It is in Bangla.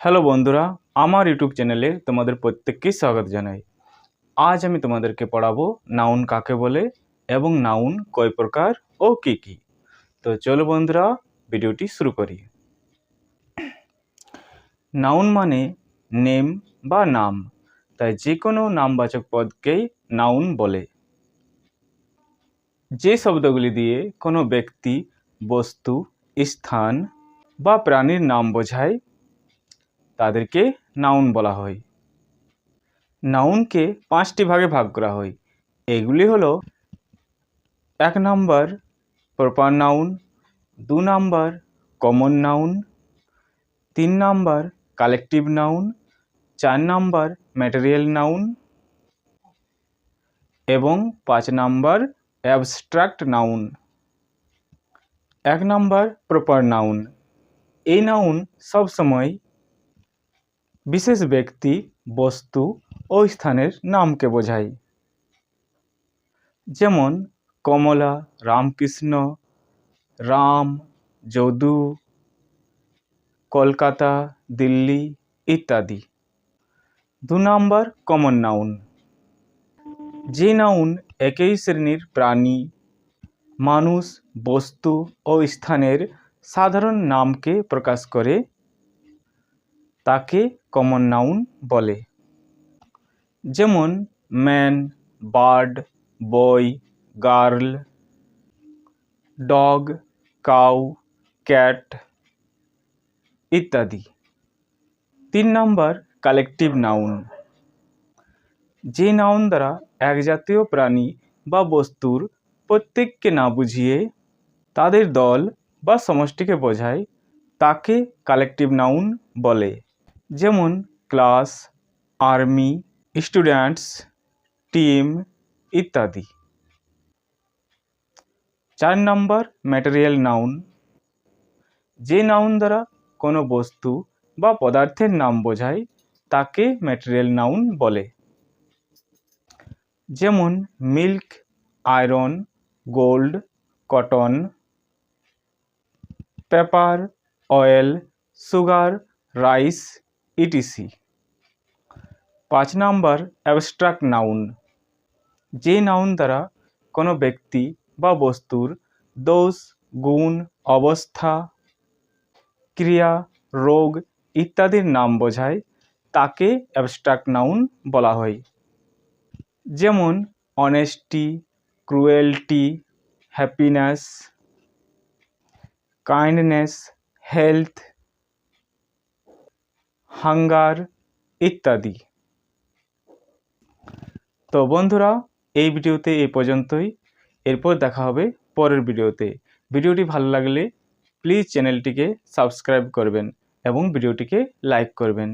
হ্যালো বন্ধুরা, আমার ইউটিউব চ্যানেলে তোমাদের প্রত্যেককেই স্বাগত জানাই। আজ আমি তোমাদেরকে পড়াবো নাউন কাকে বলে এবং নাউন কয় প্রকার ও কী কী। তো চলো বন্ধুরা, ভিডিওটি শুরু করি। নাউন মানে নেম বা নাম, তাই যে কোনো নামবাচক পদকেই নাউন বলে। যে শব্দগুলি দিয়ে কোনো ব্যক্তি, বস্তু, স্থান বা প্রাণীর নাম বোঝায় তাদেরকে নাউন বলা হয়। নাউনকে 5টি ভাগে ভাগ করা হয়। এগুলি হলো: 1 number proper noun, 2 number common noun, 3 number collective noun, 4 number material noun এবং 5 number abstract noun. 1 number proper noun. এই নাউন সবসময় বিশেষ ব্যক্তি, বস্তু ও স্থানের নামকে বোঝায়। যেমন কমলা, রামকৃষ্ণ, রাম, যদু, কলকাতা, দিল্লি ইত্যাদি। 2 নাম্বার কমন নাউন। যে নাউন একই শ্রেণীর প্রাণী, মানুষ, বস্তু ও স্থানের সাধারণ নামকে প্রকাশ করে তাকে কমন নাউন বলে। যেমন ম্যান, বার্ড, বয়, গার্ল, ডগ, কাউ, ক্যাট ইত্যাদি। 3 নাম্বার কালেকটিভ নাউন। যে নাউন দ্বারা এক জাতীয় প্রাণী বা বস্তুর প্রত্যেককে না বুঝিয়ে তাদের দল বা সমষ্টিকে বোঝায় তাকে কালেকটিভ নাউন বলে। যেমন ক্লাস, আর্মি, স্টুডেন্টস, টিম ইত্যাদি। 4 নাম্বার ম্যাটেরিয়াল নাউন। যে নাউন দ্বারা কোনো বস্তু বা পদার্থের নাম বোঝায় তাকে ম্যাটেরিয়াল নাউন বলে। যেমন milk, iron, gold, cotton, paper, oil, sugar, rice etc. 5 number abstract noun. যে নাউন দ্বারা কোনো ব্যক্তি বা বস্তুর দোষ, গুণ, অবস্থা, ক্রিয়া, রোগ ইত্যাদির নাম বোঝায় তাকে অ্যাবস্ট্রাক্ট নাউন বলা হয়। যেমন honesty, cruelty, happiness, kindness, health, hunger ইত্যাদি। তো বন্ধুরা, এই ভিডিওতে এই পর্যন্তই। এরপর দেখা হবে পরের ভিডিওতে। ভিডিওটি ভালো লাগলে প্লিজ চ্যানেলটিকে সাবস্ক্রাইব করবেন এবং ভিডিওটিকে লাইক করবেন।